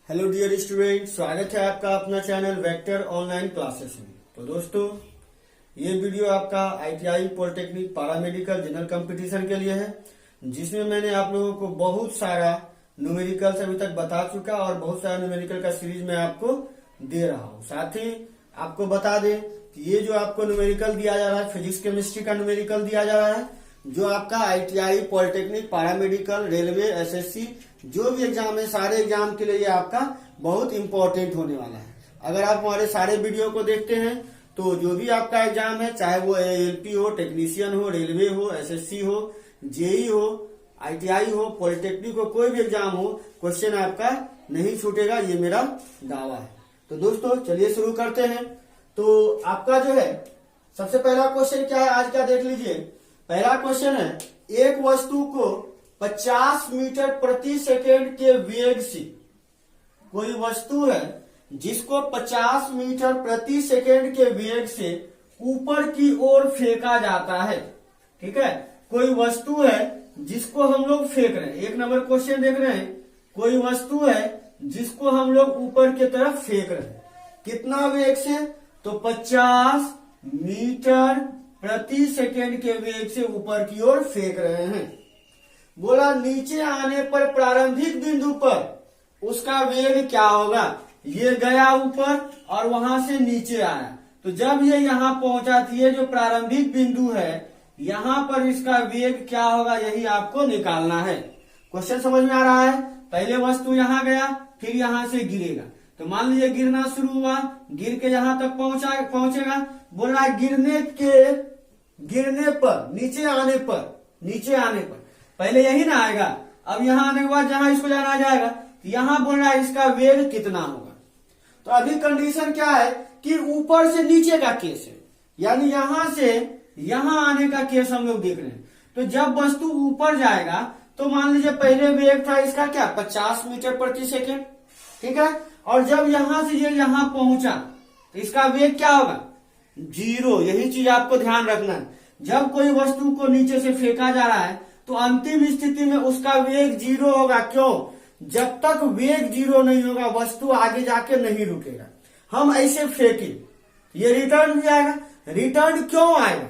Hello dear student, स्वागत है आपका अपना चैनल वेक्टर ऑनलाइन क्लासेस में। तो दोस्तों, ये वीडियो आपका ITI polytechnic paramedical general competition के लिए है, जिसमें मैंने आप लोगों को बहुत सारा न्यूमेरिकल्स अभी तक बता चुका और बहुत सारा न्यूमेरिकल का सीरीज मैं आपको दे रहा हूँ। साथ ही आपको बता दें कि ये जो आपको न्यूमेरिकल दिया जा रहा है, फिजिक्स केमिस्ट्री का न्यूमेरिकल दिया जा रहा है, जो आपका ITI polytechnic paramedical railway SSC जो भी एग्जाम है, सारे एग्जाम के लिए ये आपका बहुत इंपॉर्टेंट होने वाला है। अगर आप हमारे सारे वीडियो को देखते हैं तो जो भी आपका एग्जाम है, चाहे वो एएलपी हो, टेक्नीशियन हो, रेलवे हो, एसएससी हो, जेई हो, आईटीआई हो, पॉलिटेक्निक हो, कोई भी एग्जाम हो, क्वेश्चन आपका नहीं छूटेगा, ये मेरा दावा है। तो दोस्तों चलिए शुरू करते हैं। तो आपका जो है सबसे पहला क्वेश्चन क्या है आज का, देख लीजिए। पहला क्वेश्चन है, एक वस्तु को 50 मीटर प्रति सेकेंड के वेग से, कोई वस्तु है जिसको 50 मीटर प्रति सेकेंड के वेग से ऊपर की ओर फेंका जाता है। ठीक है, कोई वस्तु है जिसको हम लोग फेंक रहे हैं। एक नंबर क्वेश्चन देख रहे हैं, कोई वस्तु है जिसको हम लोग ऊपर की तरफ फेंक रहे हैं। कितना वेग से? तो 50 मीटर प्रति सेकेंड के वेग से ऊपर की ओर फेंक रहे हैं। बोला नीचे आने पर प्रारंभिक बिंदु पर उसका वेग क्या होगा। ये गया ऊपर और वहां से नीचे आया, तो जब ये यहाँ पहुंचा थी, ये जो प्रारंभिक बिंदु है, यहाँ पर इसका वेग क्या होगा, यही आपको निकालना है। क्वेश्चन समझ में आ रहा है? पहले वस्तु यहाँ गया, फिर यहाँ से गिरेगा। तो मान लीजिए गिरना शुरू हुआ, गिर के यहाँ तक पहुंचेगा। बोल रहा है गिरने पर, नीचे आने पर पहले यही ना आएगा। अब यहाँ आने के बाद जहां इसको जाना जाएगा, तो यहाँ बोल रहा है इसका वेग कितना होगा। तो अभी कंडीशन क्या है कि ऊपर से नीचे का केस है, यानी यहां से यहां आने का केस हम लोग देख रहे हैं। तो जब वस्तु ऊपर जाएगा, तो मान लीजिए पहले वेग था इसका क्या, 50 मीटर प्रति सेकेंड। ठीक है, और जब यहां से ये यहां पहुंचा, तो इसका वेग क्या होगा, 0। यही चीज आपको ध्यान रखना है। जब कोई वस्तु को नीचे से फेंका जा रहा है, तो अंतिम स्थिति में उसका वेग 0 होगा। क्यों? जब तक वेग 0 नहीं होगा, वस्तु आगे जाके नहीं रुकेगा। हम ऐसे फेंके, ये रिटर्न भी आएगा। रिटर्न क्यों आएगा?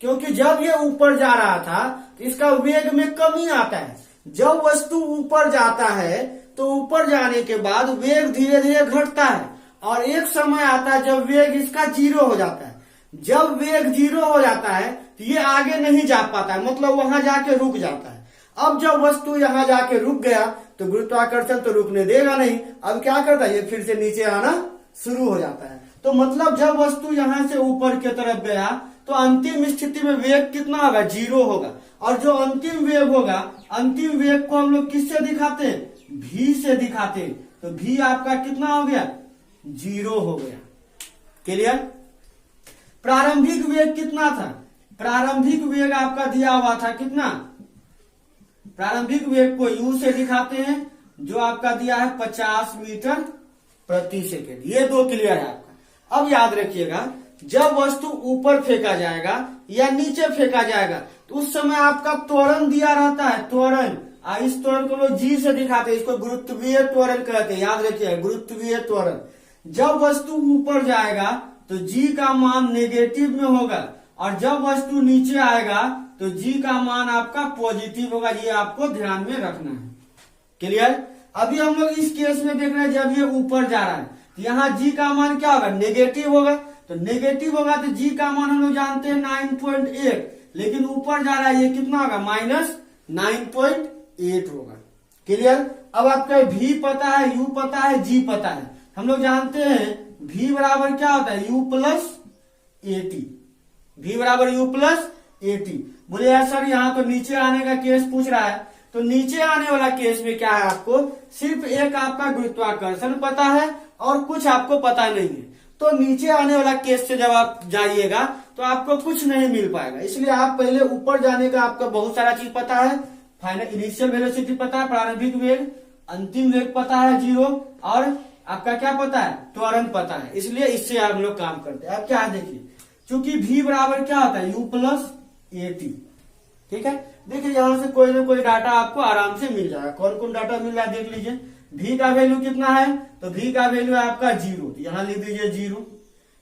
क्योंकि जब ये ऊपर जा रहा था, तो इसका वेग में कमी आता है। जब वस्तु ऊपर जाता है, तो ऊपर जाने के बाद वेग धीरे धीरे घटता है, और एक समय आता है जब वेग इसका 0 हो जाता है। जब वेग 0 हो जाता है, तो ये आगे नहीं जा पाता है, मतलब वहां जाके रुक जाता है। अब जब वस्तु यहां जाके रुक गया, तो गुरुत्वाकर्षण तो रुकने देगा नहीं। अब क्या करता है, ये फिर से नीचे आना शुरू हो जाता है। तो मतलब जब वस्तु यहां से ऊपर की तरफ गया, तो अंतिम स्थिति में वेग कितना होगा, 0 होगा। और जो अंतिम वेग होगा, अंतिम वेग को हम लोग किससे दिखाते हैं, v से दिखाते हैं। तो v आपका कितना हो गया, 0 हो गया। क्लियर? प्रारंभिक वेग कितना था? प्रारंभिक वेग आपका दिया हुआ था कितना, प्रारंभिक वेग को u से दिखाते हैं, जो आपका दिया है 50 मीटर प्रति सेकेंड। ये 2 क्लियर है आपका। अब याद रखिएगा, जब वस्तु ऊपर फेंका जाएगा या नीचे फेंका जाएगा, तो उस समय आपका त्वरण दिया रहता है, त्वरण। इस त्वरण को लोग जी से दिखाते हैं, इसको गुरुत्वीय त्वरण कहते हैं। याद रखिएगा, गुरुत्वीय त्वरण। जब वस्तु ऊपर जाएगा, तो जी का मान नेगेटिव में होगा, और जब वस्तु नीचे आएगा, तो जी का मान आपका पॉजिटिव होगा। ये आपको ध्यान में रखना है। क्लियर? अभी हम लोग इस केस में देख रहे हैं, जब ये ऊपर जा रहा है, तो यहाँ जी का मान क्या होगा, नेगेटिव होगा। तो नेगेटिव होगा तो जी का मान हम लोग जानते हैं 9.8, लेकिन ऊपर जा रहा है, ये कितना होगा, -9.8 होगा। क्लियर? अब आपका v पता है, u पता है, g पता है। हम लोग जानते हैं v बराबर क्या होता है, u प्लस AT। v बराबर u प्लस AT। बोले यार सर, यहाँ तो नीचे आने का केस पूछ रहा है। तो नीचे आने वाला केस में क्या है, आपको सिर्फ एक आपका गुरुत्वाकर्षण पता है और कुछ आपको पता नहीं है। तो नीचे आने वाला केस से जब आप जाइएगा, तो आपको कुछ नहीं मिल पाएगा। इसलिए आप पहले ऊपर जाने का आपको बहुत सारा चीज पता है। फाइनल इनिशियल वेलोसिटी पता है, प्रारंभिक वेग, अंतिम वेग पता है 0, और आपका क्या पता है, त्वरण पता है। इसलिए इससे आप लोग काम करते हैं। अब क्या देखिए, चूंकि v बराबर क्या होता है, u प्लस AT। ठीक है, देखिए यहाँ से कोई ना कोई डाटा आपको आराम से मिल जाएगा। कौन कौन डाटा मिल रहा है देख लीजिए। v का वैल्यू कितना है, तो v का वैल्यू है आपका 0, तो यहाँ लिख दीजिए 0।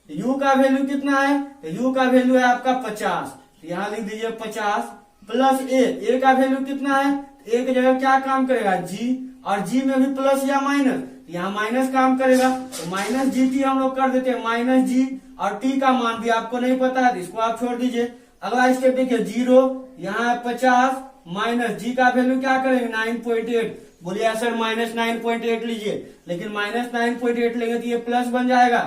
u का वैल्यू कितना है, तो u का वैल्यू है आपका 50, तो यहाँ लिख दीजिए 50 प्लस a का वैल्यू कितना है, a की जगह क्या काम करेगा g, और g में भी प्लस या माइनस, यहाँ माइनस काम करेगा, तो माइनस GT हम लोग कर देते हैं माइनस g, और t का मान भी आपको नहीं पता है तो इसको आप छोड़ दीजिए। अगला स्टेप देखिए 0, यहाँ है 50 माइनस g का वैल्यू क्या करेंगे 9.8, बोलिए सर माइनस 9.8 लीजिए, लेकिन माइनस 9.8 लेंगे तो ये प्लस बन जाएगा।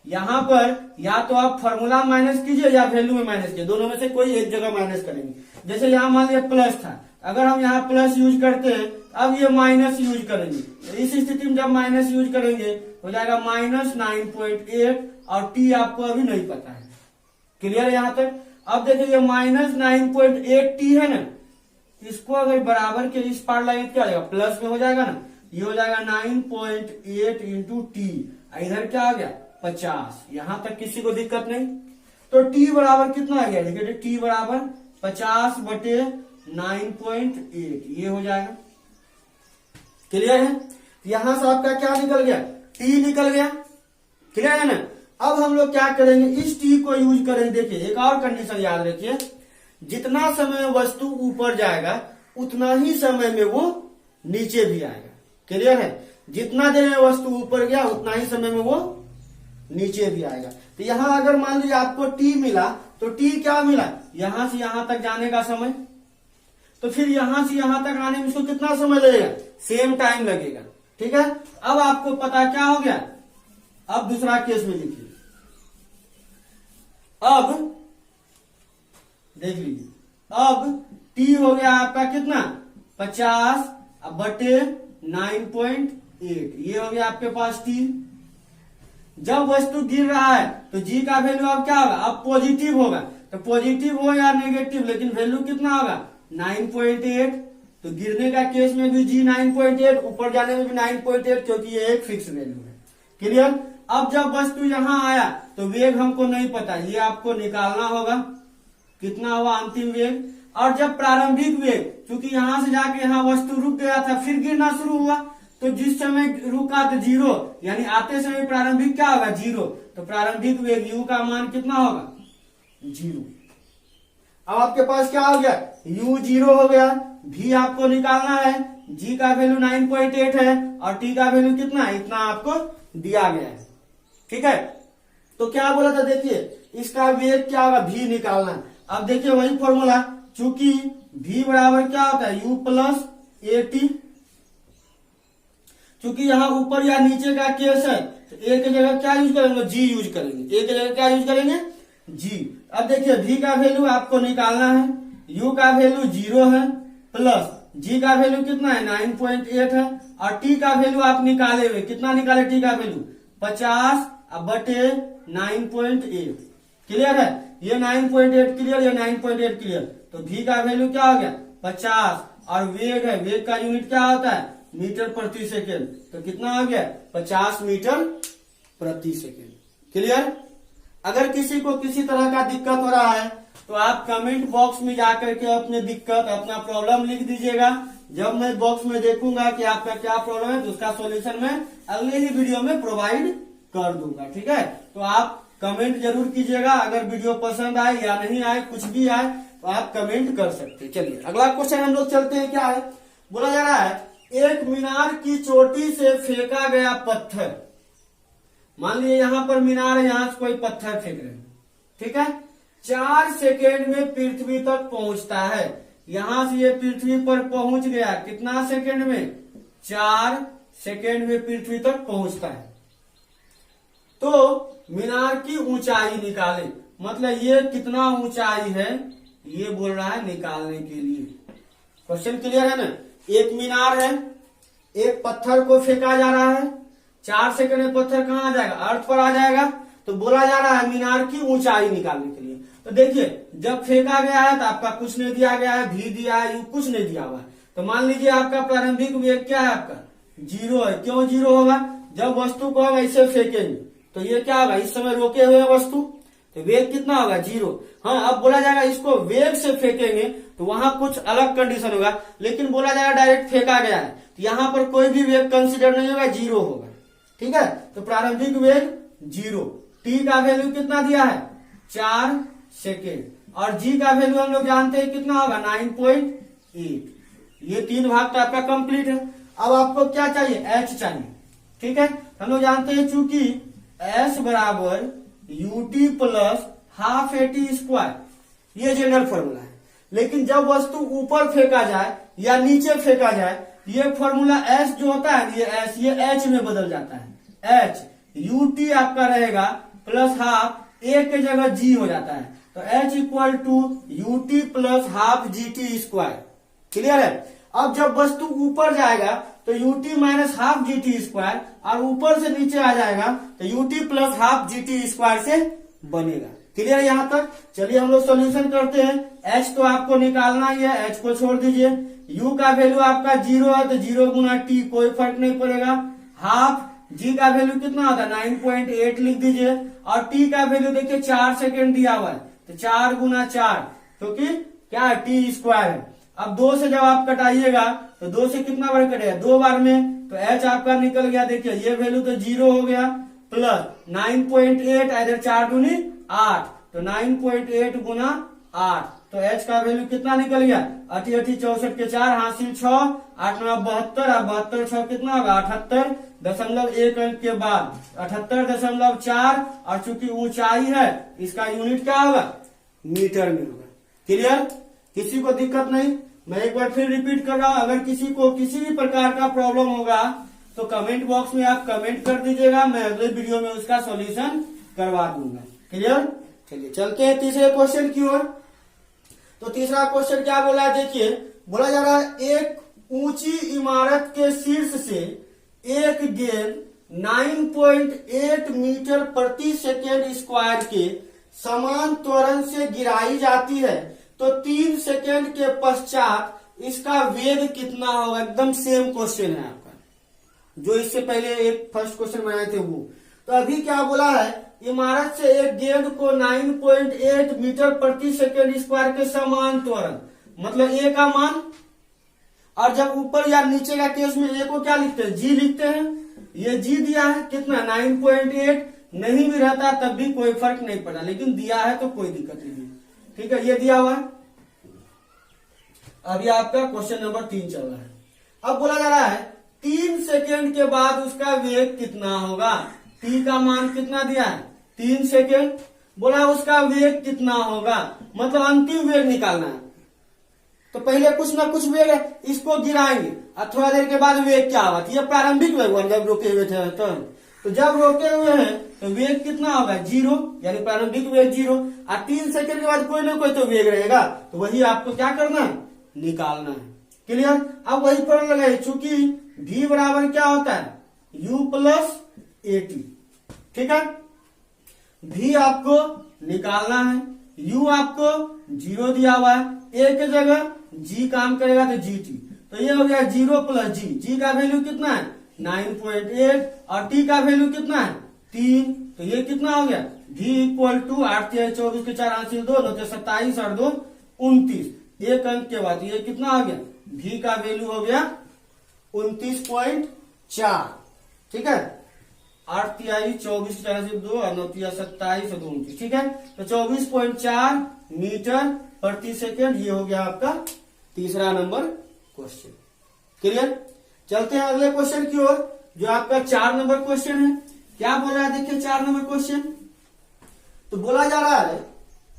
यहाँ पर या तो आप फॉर्मूला माइनस कीजिए या वैल्यू में माइनस कीजिए, दोनों में से कोई एक जगह माइनस करेंगे। जैसे यहाँ मान लिया प्लस था, अगर हम यहाँ प्लस यूज करते हैं अब ये माइनस यूज करेंगे, तो इस स्थिति में जब माइनस यूज करेंगे हो जाएगा माइनस 9.8, और t आपको अभी नहीं पता है। क्लियर है यहाँ तक। अब देखिए ये माइनस 9.8 t है ना, इसको अगर बराबर के इस पार लाएंगे क्या हो जाएगा, प्लस में हो जाएगा ना, ये हो जाएगा 9.8 इंटू टी, इधर क्या आ गया 50। यहां तक किसी को दिक्कत नहीं। तो t बराबर कितना आ गया, देखिए t बराबर 50 बटे 9.8, ये हो जाएगा। क्लियर है। यहां से आपका क्या निकल गया, t निकल गया। क्लियर है ना। अब हम लोग क्या करेंगे, इस t को यूज करेंगे। देखिए एक और कंडीशन याद रखिए, जितना समय वस्तु ऊपर जाएगा उतना ही समय में वो नीचे भी आएगा। क्लियर है। जितना देर में वस्तु ऊपर गया उतना ही समय में वो नीचे भी आएगा। तो यहाँ अगर मान लीजिए आपको t मिला, तो t क्या मिला, यहां से यहां तक जाने का समय, तो फिर यहां से यहां तक आने में इसको कितना समय लगेगा, सेम टाइम लगेगा। ठीक है। अब आपको पता क्या हो गया, अब दूसरा केस में लिखिए। अब देख लीजिए, अब t हो गया आपका कितना 50 बटे 9.8, ये हो गया आपके पास t। जब वस्तु गिर रहा है तो g का वैल्यू अब क्या होगा, अब पॉजिटिव होगा। तो पॉजिटिव हो या नेगेटिव, लेकिन वैल्यू कितना होगा 9.8। तो गिरने का केस में भी g 9.8, ऊपर जाने में भी 9.8, क्योंकि ये एक फिक्स वैल्यू है। क्लियर। अब जब वस्तु यहां आया तो वेग हमको नहीं पता, ये आपको निकालना होगा कितना हुआ अंतिम वेग। और जब प्रारंभिक वेग, क्योंकि यहां से जाके यहाँ वस्तु रुक गया था फिर गिरना शुरू हुआ, तो जिस समय रुका तो 0, यानी आते समय प्रारंभिक क्या होगा 0, तो प्रारंभिक वेग u का मान कितना होगा 0। अब आपके पास क्या हो गया, u 0 हो गया। v आपको निकालना है, g का वैल्यू 9.8 है और t का वैल्यू कितना है, इतना आपको दिया गया है। ठीक है। तो क्या बोला था, देखिए इसका वेग क्या होगा, v निकालना। अब देखिए वही फॉर्मूला, चूंकि v बराबर क्या होता है u प्लस at, चूंकि यहाँ ऊपर या नीचे का केस है तो a की जगह क्या यूज करेंगे, g यूज करेंगे। a की जगह क्या यूज करेंगे, g। अब देखिए v का वैल्यू आपको निकालना है, u का वैल्यू 0 है, प्लस g का वैल्यू कितना है 9.8 है, और t का वैल्यू आप निकाले हुए, कितना निकाले t का वैल्यू 50 बटे 9.8। क्लियर है। ये 9.8 क्लियर, ये 9.8 क्लियर। तो v का वैल्यू क्या हो गया 50, और वेग है, वेग का यूनिट क्या होता है मीटर प्रति सेकेंड, तो कितना हो गया 50 मीटर प्रति सेकेंड। क्लियर। अगर किसी को किसी तरह का दिक्कत हो रहा है तो आप कमेंट बॉक्स में जाकर के अपनी दिक्कत, अपना प्रॉब्लम लिख दीजिएगा। जब मैं बॉक्स में देखूंगा कि आपका क्या प्रॉब्लम है तो उसका सॉल्यूशन मैं अगले ही वीडियो में प्रोवाइड कर दूंगा। ठीक है। तो आप कमेंट जरूर कीजिएगा, अगर वीडियो पसंद आए या नहीं आए, कुछ भी आए तो आप कमेंट कर सकते हैं। चलिए अगला क्वेश्चन हम लोग चलते हैं। क्या है, बोला जा रहा है एक मीनार की चोटी से फेंका गया पत्थर, मान लीजिए यहाँ पर मीनार है, यहाँ से कोई पत्थर फेंक रहे हैं। ठीक है। 4 सेकेंड में पृथ्वी तक पहुंचता है। यहां से ये पृथ्वी पर पहुंच गया, कितना सेकेंड में 4 सेकेंड में पृथ्वी तक पहुंचता है। तो मीनार की ऊंचाई निकाले, मतलब ये कितना ऊंचाई है ये बोल रहा है निकालने के लिए। क्वेश्चन क्लियर है ना। एक मीनार है, एक पत्थर को फेंका जा रहा है, 4 सेकंड में पत्थर कहाँ आ जाएगा, अर्थ पर आ जाएगा। तो बोला जा रहा है मीनार की ऊंचाई निकालने के लिए। तो देखिए जब फेंका गया है तो आपका कुछ नहीं दिया गया है, भी दिया है, यू कुछ नहीं दिया हुआ है। तो मान लीजिए आपका प्रारंभिक वेग क्या है, आपका 0 है। क्यों 0 होगा, जब वस्तु को हम ऐसे फेंकेंगे तो ये क्या होगा, इस समय रोके हुए वस्तु, तो वेग कितना होगा 0। हाँ, अब बोला जाएगा इसको वेग से फेंकेंगे तो वहां कुछ अलग कंडीशन होगा, लेकिन बोला जाएगा डायरेक्ट फेंका गया है तो यहाँ पर कोई भी वेग कंसिडर नहीं होगा, जीरो होगा। ठीक है, तो प्रारंभिक वेग जीरो। टी का वैल्यू कितना दिया है 4 सेकेंड, और जी का वैल्यू हम लोग जानते हैं कितना होगा 9.8। ये 3 भाग तो आपका कंप्लीट है। अब आपको क्या चाहिए, एच चाहिए। ठीक है, हम लोग जानते हैं चूंकि एस बराबर UT plus half eighty square, ये जनरल फॉर्मूला है। लेकिन जब वस्तु ऊपर फेंका जाए या नीचे फेंका जाए, ये फॉर्मूला एस जो होता है ये एस, ये एच में बदल जाता है। एच यूटी आपका रहेगा प्लस हाफ, ए के जगह जी हो जाता है, तो h equal to u t plus half g t square. Clear है। अब जब वस्तु ऊपर जाएगा तो u t minus half g t square, और ऊपर से नीचे आ जाएगा तो u t plus half g t square से बनेगा। क्लियर है यहाँ तक। चलिए हम लोग सॉल्यूशन करते हैं। एच तो आपको निकालना ही है, एच को छोड़ दीजिए। यू का वैल्यू आपका 0 है तो 0 गुना टी, कोई फर्क नहीं पड़ेगा। हाफ जी का वैल्यू कितना होता है 9.8 लिख दीजिए, और टी का वैल्यू देखिए 4 सेकेंड दिया हुआ है, तो 4 गुना 4, क्योंकि क्या है टी स्क्वायर है। अब 2 से जब आप कटाइएगा तो 2 से कितना बार कटेगा 2 बार में, तो एच आपका निकल गया। देखिए ये वैल्यू तो 0 हो गया, प्लस 9.8 इधर 4 दूनी 8, तो 9.8 गुना 8, तो एच का वैल्यू कितना निकल गया 80 80 64 के 4 हासिल 6, 8 9 72, और 72 6 कितना होगा 78.1 अंक के बाद 78.4, और चूंकि ऊंचाई है इसका यूनिट क्या होगा मीटर में होगा। क्लियर, किसी को दिक्कत नहीं। मैं एक बार फिर रिपीट कर रहा हूं, अगर किसी को किसी भी प्रकार का प्रॉब्लम होगा तो कमेंट बॉक्स में आप कमेंट कर दीजिएगा, मैं अगले वीडियो में उसका सॉल्यूशन करवा दूंगा। क्लियर। चलिए चलते हैं तीसरे क्वेश्चन की ओर। तो तीसरा क्वेश्चन क्या बोला है, देखिए बोला जा रहा है एक ऊंची इमारत के शीर्ष से एक गेंद 9.8 मीटर प्रति सेकेंड स्क्वायर के समान त्वरण से गिराई जाती है, तो 3 सेकेंड के पश्चात इसका वेग कितना होगा। एकदम सेम क्वेश्चन है आपका, जो इससे पहले एक फर्स्ट क्वेश्चन बनाए थे वो। तो अभी क्या बोला है, इमारत से एक गेंद को 9.8 मीटर प्रति सेकेंड स्क्वायर के समान त्वरण, मतलब ए का मान, और जब ऊपर या नीचे का केस में ए को क्या लिखते हैं जी लिखते हैं। ये जी दिया है कितना 9.8, नहीं भी रहता तब भी कोई फर्क नहीं पड़ा, लेकिन दिया है तो कोई दिक्कत नहीं। ठीक है, ये दिया हुआ है। अभी आपका क्वेश्चन नंबर 3 चल रहा है। अब बोला जा रहा है 3 सेकेंड के बाद उसका वेग कितना होगा। टी का मान कितना दिया है 3 सेकेंड, बोला उसका वेग कितना होगा, मतलब अंतिम वेग निकालना है। तो पहले कुछ ना कुछ वेग है, इसको गिराएंगे और थोड़ा देर के बाद वेग क्या होगा, ये प्रारंभिक वेग जब रोके हुए थे, तो जब रोके हुए हैं तो वेग कितना होगा 0, यानी प्रारंभिक वेग 0, और 3 सेकेंड के बाद कोई ना कोई तो वेग रहेगा, तो वही आपको क्या करना है निकालना है। क्लियर। अब वही पर लगाए, चूंकि v बराबर क्या होता है u प्लस AT। ठीक है, v आपको निकालना है, u आपको 0 दिया हुआ है, a के जगह g काम करेगा तो gt, तो ये हो गया 0 प्लस g का वैल्यू कितना है 9.8, और t का वैल्यू कितना है 3, तो ये कितना हो गया v इक्वल टू 8 24 के 4 हासिल 2 9 27 और 2 29, एक अंक के बाद ये कितना हो गया v का वैल्यू हो गया 29.4। ठीक है, 8 24 के 4 हासिल 2 और 9 27 और 2 29। ठीक है, तो 24.4 मीटर प्रति सेकेंड, ये हो गया आपका तीसरा नंबर क्वेश्चन। क्लियर। चलते हैं अगले क्वेश्चन की ओर, जो आपका 4 नंबर क्वेश्चन है। क्या बोल रहा है देखिए 4 नंबर क्वेश्चन। तो बोला जा रहा है,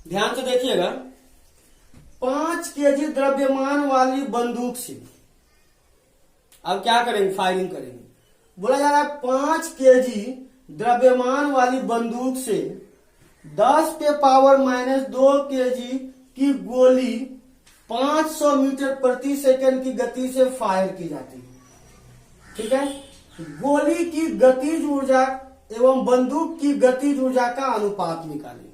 ध्यान से देखिएगा, 5 केजी द्रव्यमान वाली बंदूक से, अब क्या करेंगे फायरिंग करेंगे। बोला जा रहा है 5 केजी द्रव्यमान वाली बंदूक से 10 के पावर -2 केजी की गोली 500 मीटर प्रति सेकंड की गति से फायर की जाती है। ठीक है, गोली की गतिज ऊर्जा एवं बंदूक की गतिज ऊर्जा का अनुपात निकालें।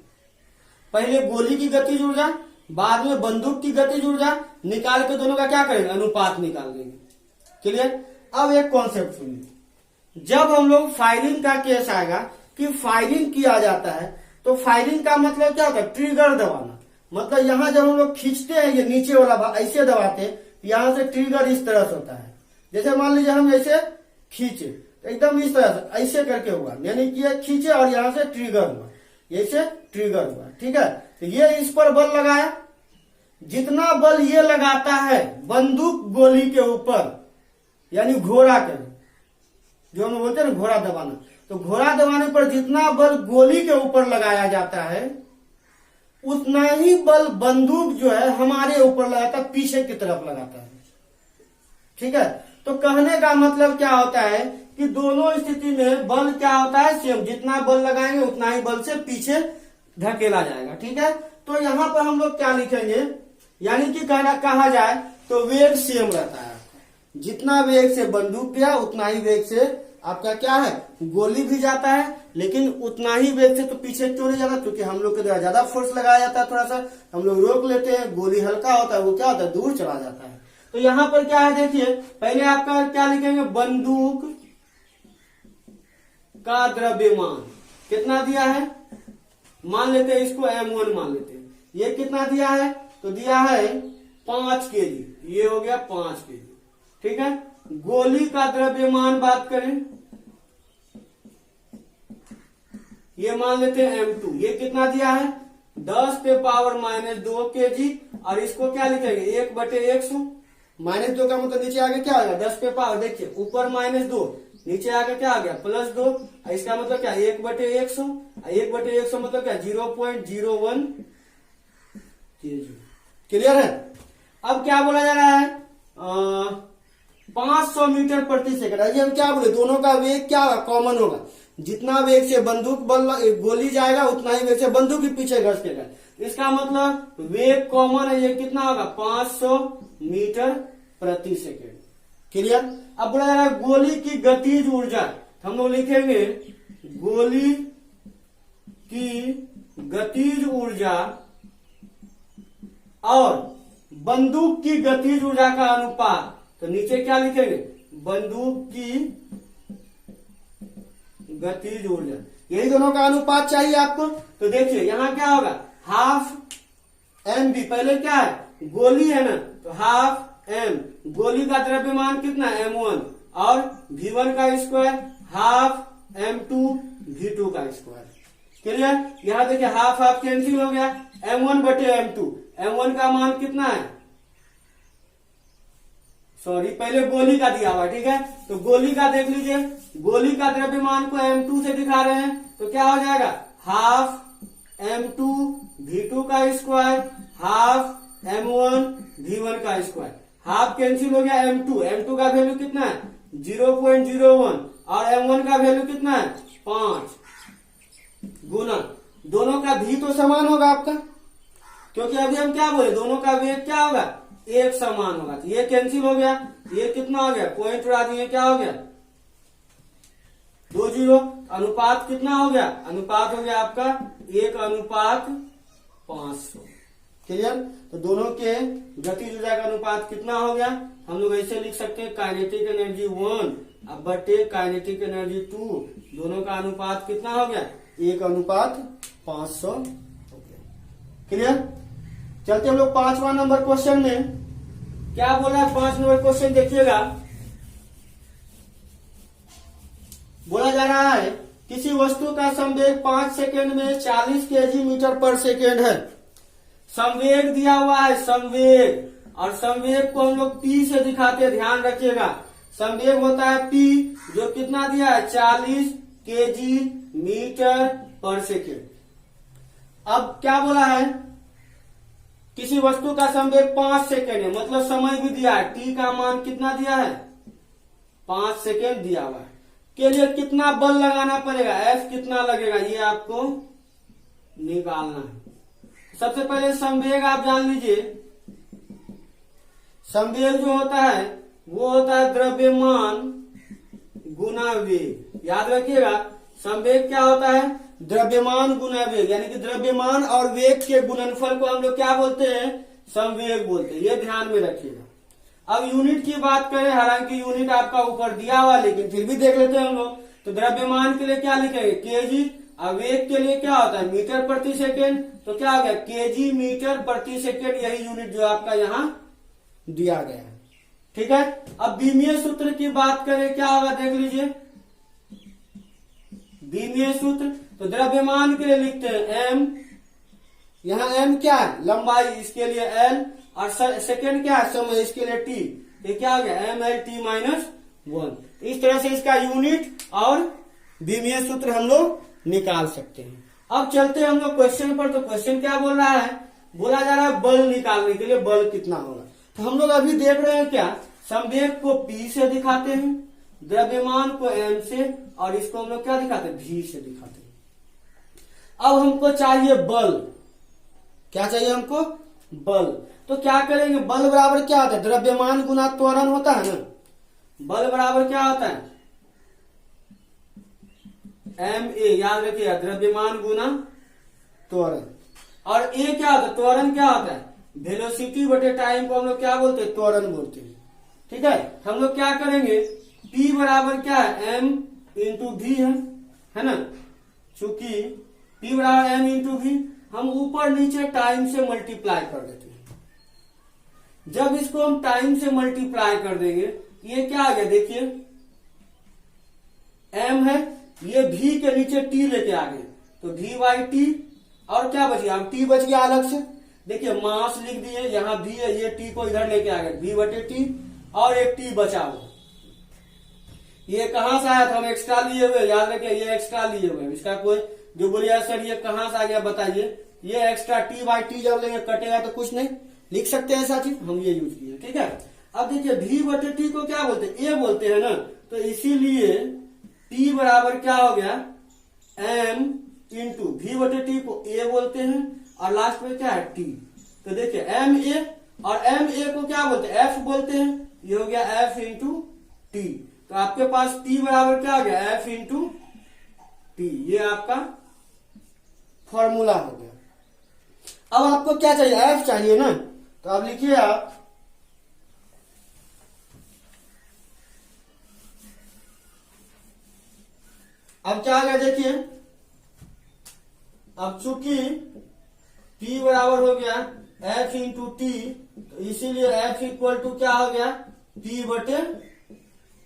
पहले गोली की गतिज ऊर्जा, बाद में बंदूक की गतिज ऊर्जा निकाल के दोनों का क्या करेंगे अनुपात निकाल देंगे। क्लियर। अब एक कॉन्सेप्ट सुनिए, जब हम लोग फायरिंग का केस आएगा कि फायरिंग किया जाता है, तो फायरिंग का मतलब क्या होता है ट्रिगर दबाना, मतलब यहां जब हम लोग खींचते हैं ये नीचे वाला ऐसे दबाते हैं, यहां से ट्रिगर इस तरह से होता है, जैसे मान लीजिए हम ऐसे खींचे तो एकदम इस तरह से ऐसे करके हुआ, यानी कि ये खींचे और यहां से ट्रिगर हुआ, ऐसे ट्रिगर हुआ। ठीक है, तो ये इस पर बल लगाया, जितना बल ये लगाता है बंदूक गोली के ऊपर, यानी घोड़ा के, जो हम बोलते हैं ना घोड़ा दबाना, तो घोड़ा दबाने पर जितना बल गोली के ऊपर लगाया जाता है उतना ही बल बंदूक जो है हमारे ऊपर लगाता है, पीछे की तरफ लगाता है। ठीक है, तो कहने का मतलब क्या होता है कि दोनों स्थिति में बल क्या होता है, सेम, जितना बल लगाएंगे उतना ही बल से पीछे धकेला जाएगा। ठीक है, तो यहां पर हम लोग क्या लिखेंगे, यानी कि कहा जाए तो वेग सेम रहता है, जितना वेग से बंदूक गया उतना ही वेग से आपका क्या है, गोली भी जाता है, लेकिन उतना ही वेग से तो पीछे क्यों नहीं जाता, क्योंकि हम लोग के द्वारा ज्यादा फोर्स लगाया जाता है, थोड़ा सा हम लोग रोक लेते हैं, गोली हल्का होता है, वो क्या होता है, दूर चला जाता है। तो यहां पर क्या है, देखिए पहले आपका क्या लिखेंगे, बंदूक का द्रव्यमान कितना दिया है, मान लेते हैं इसको M1 मान लेते हैं, ये कितना दिया है, तो दिया है 5 kg, ये हो गया 5 kg। ठीक है, गोली का द्रव्यमान बात करें, ये मान लेते हैं M2, ये कितना दिया है 10 पे पावर -2 kg, और इसको क्या लिखेंगे 1/100, -2 का मतलब नीचे आगे क्या आ गया 10 पे पावर, देखिए ऊपर -2, नीचे आगे क्या आ गया +2, इसका मतलब क्या 1/100, 1/100 मतलब क्या 0.01 kg। क्लियर है। अब क्या बोला जा रहा है 500 मीटर प्रति सेकंड, हम क्या बोले, दोनों का वेग क्या होगा, कॉमन होगा, जितना वेग से बंदूक गोली जाएगा उतना ही वेग से बंदूक ही पीछे घसकेगा, इसका मतलब वेग कॉमन है, ये कितना होगा 500 मीटर प्रति सेकंड। क्लियर। अब बोला जा रहा है गोली की गतिज ऊर्जा, हम लोग लिखेंगे गोली की गतिज ऊर्जा और बंदूक की गतिज ऊर्जा का अनुपात, तो नीचे क्या लिखेंगे, बंदूक की गतिज ऊर्जा, यही दोनों का अनुपात चाहिए आपको। तो देखिए यहां क्या होगा, हाफ mv, पहले क्या है गोली है ना, तो हाफ m, गोली का द्रव्यमान कितना m1, और v1 का स्क्वायर हाफ m2 v2 का स्क्वायर। क्लियर। यहां देखिए हाफ हाफ कैंसिल हो गया, m1/m2, m1 का मान कितना है, सॉरी पहले गोली का दिया हुआ, ठीक है, तो गोली का देख लीजिए, गोली का द्रव्यमान को m2 से दिखा रहे हैं, तो क्या हो जाएगा हाफ m2 v2 का स्क्वायर हाफ m1 v1 का स्क्वायर, हाफ कैंसिल हो गया, m2 का वैल्यू कितना है 0.01, और m1 का वैल्यू कितना है 5, गुना दोनों का भी तो समान होगा आपका, क्योंकि अभी हम क्या बोले दोनों का वेग क्या होगा एक समान होगा, तो ये कैंसिल हो गया, ये कितना हो गया पॉइंट उड़ा दिए, क्या हो गया 2 0, अनुपात कितना हो गया, अनुपात हो गया आपका 1:500। क्लियर। तो दोनों के गतिज ऊर्जा का अनुपात कितना हो गया, हम लोग ऐसे लिख सकते हैं काइनेटिक एनर्जी 1 बटे काइनेटिक एनर्जी 2, दोनों का अनुपात कितना हो गया 1:500 हो गया। क्लियर। चलते हम लोग 5वां नंबर क्वेश्चन में, क्या बोला है 5 नंबर क्वेश्चन देखिएगा, बोला जा रहा है किसी वस्तु का संवेग 5 सेकेंड में 40 kg मीटर पर सेकेंड है, संवेग दिया हुआ है संवेग, और संवेग को हम लोग P से दिखाते हैं, ध्यान रखिएगा संवेग होता है P, जो कितना दिया है 40 kg मीटर पर सेकेंड। अब क्या बोला है किसी वस्तु का संवेग 5 सेकेंड है, मतलब समय भी दिया है, t का मान कितना दिया है 5 सेकेंड दिया हुआ है, के लिए कितना बल लगाना पड़ेगा, F कितना लगेगा ये आपको निकालना है। सबसे पहले संवेग आप जान लीजिए, संवेग जो होता है वो होता है द्रव्यमान गुना वेग, याद रखिएगा संवेग क्या होता है द्रव्यमान गुना वेग, यानी कि द्रव्यमान और वेग के गुणनफल को हम लोग क्या बोलते हैं संवेग बोलते हैं, ये ध्यान में रखिएगा। अब यूनिट की बात करें, हालांकि यूनिट आपका ऊपर दिया हुआ लेकिन फिर भी देख लेते हैं हम लोग, तो द्रव्यमान के लिए क्या लिखेंगे केजी, और वेग के लिए क्या होता है मीटर प्रति सेकेंड, तो क्या हो गया केजी मीटर प्रति सेकेंड, यही यूनिट जो आपका यहाँ दिया गया है। ठीक है। अब बीमीय सूत्र की बात करें, क्या होगा देख लीजिए। बीमीय सूत्र तो द्रव्यमान के लिए लिखते हैं m, यहाँ m क्या है लंबाई, इसके लिए l, और सेकेंड क्या है समय, इसके लिए t। ये क्या हो गया mL_t-1। इस तरह से इसका यूनिट और बीमीय सूत्र हम लोग निकाल सकते हैं। अब चलते हैं हम लोग क्वेश्चन पर। तो क्वेश्चन क्या बोल रहा है, बोला जा रहा है बल निकालने के लिए बल कितना होगा। तो हम लोग अभी देख रहे हैं क्या, संवेग को P से दिखाते हैं, द्रव्यमान को M से, और इसको हम लोग क्या दिखाते हैं V से दिखाते हैं। अब हमको चाहिए बल, क्या चाहिए हमको बल। तो क्या करेंगे, बल बराबर क्या होता है, द्रव्यमान गुना त्वरण होता है ना। बल बराबर क्या होता है ma, याद रखिए द्रव्यमान गुना त्वरण। और a क्या होता है, त्वरण क्या होता है वेलोसिटी बटे टाइम को हम लोग क्या बोलते हैं, त्वरण बोलते हैं। ठीक है, हम लोग क्या करेंगे, p बराबर क्या है m इंटू v है ना। चूंकि p बराबर m इंटू v, हम ऊपर नीचे टाइम से मल्टीप्लाई कर देते हैं। जब इसको हम टाइम से मल्टीप्लाई कर देंगे, ये क्या आ गया देखिए, m है, ये v के नीचे t लेके आ गए, तो v बाई टी, और क्या बच गया, t बच गया अलग से। देखिए मास लिख दिए, यहाँ v है, ये t को इधर लेके आ गए, v बटे टी, और एक t बचा हुआ। ये कहां से आया था, हम एक्स्ट्रा लिए हुए, याद रखिए ये एक्स्ट्रा लिए हुए। इसका कोई जो बोलिए सर ये कहां से आ गया बताइए, ये एक्स्ट्रा t बाई टी जब लेंगे कटेगा तो कुछ नहीं, लिख सकते हैं ऐसा चीज, हम ये यूज किए। ठीक है, अब देखिए v बटे टी को क्या बोलते हैं, a बोलते हैं ना। तो इसीलिए t बराबर क्या हो गया m इंटू v बटे टी को a बोलते हैं, और लास्ट में क्या है t। तो देखिए ma, और ma को क्या बोलते हैं, f बोलते हैं। ये हो गया f इंटू टी। तो आपके पास t बराबर क्या हो गया, f इंटू टी। ये आपका फॉर्मूला हो गया। अब आपको क्या चाहिए, f चाहिए ना। तो अब लिखिए आप, अब क्या आ गया देखिए, अब चूंकि p बराबर हो गया f इंटू टी, तो इसीलिए f इक्वल टू क्या हो गया p बटे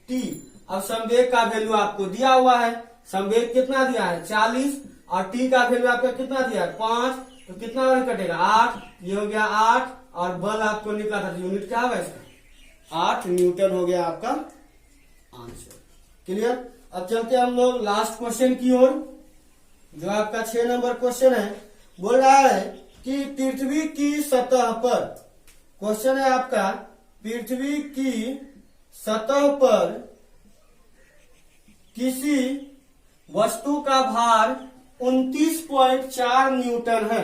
टी। अब संवेग का वैल्यू आपको दिया हुआ है, संवेग कितना दिया है 40, और t का वैल्यू आपका कितना दिया है 5, तो कितना बार कटेगा 8, ये हो गया 8, और बल आपको निकला था, यूनिट क्या होगा इसका 8 न्यूटन हो गया आपका आंसर। क्लियर। अब चलते हैं हम लोग लास्ट क्वेश्चन की ओर, जो आपका 6 नंबर क्वेश्चन है। बोल रहा है कि पृथ्वी की सतह पर, क्वेश्चन है आपका, पृथ्वी की सतह पर किसी वस्तु का भार 29.4 न्यूटन है।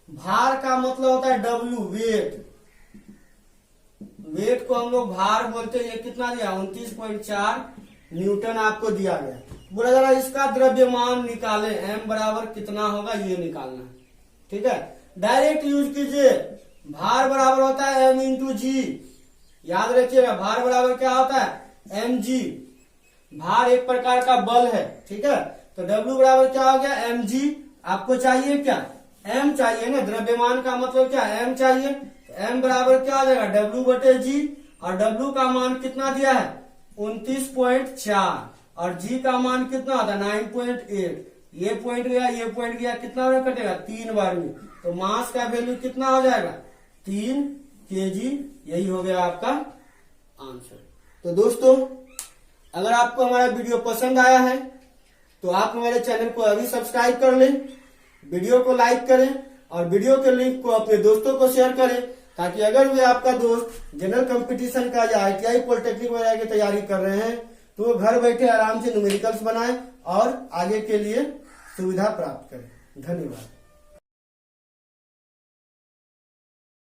भार का मतलब होता है W, वेट। वेट को हम लोग भार बोलते हैं। ये कितना दिया 29.4 न्यूटन आपको दिया गया। बोला जा रहा है इसका द्रव्यमान निकाले, m बराबर कितना होगा ये निकालना है। ठीक है, डायरेक्ट यूज कीजिए। भार बराबर होता है m इंटू जी, याद रखिएगा भार बराबर क्या होता है mg। भार एक प्रकार का बल है। ठीक है, तो W बराबर क्या हो गया mg। आपको चाहिए क्या m चाहिए ना, द्रव्यमान का मतलब क्या m चाहिए। तो m बराबर क्या हो जाएगा W बटे g, और W का मान कितना दिया है 29.4, और g का मान कितना होता है 9.8। ये पॉइंट गया, ये पॉइंट गया, कितना बार कटेगा 3 बार में। तो मास का वैल्यू कितना हो जाएगा 3 kg। यही हो गया आपका आंसर। तो दोस्तों अगर आपको हमारा वीडियो पसंद आया है तो आप हमारे चैनल को अभी सब्सक्राइब कर लें, वीडियो को लाइक करें, और वीडियो के लिंक को अपने दोस्तों को शेयर करें, ताकि अगर वे आपका दोस्त जनरल कंपटीशन का या ITI पॉलिटेक्निक वगैरह की तैयारी कर रहे हैं तो वो घर बैठे आराम से न्यूमेरिकल्स बनाए और आगे के लिए सुविधा प्राप्त करें। धन्यवाद।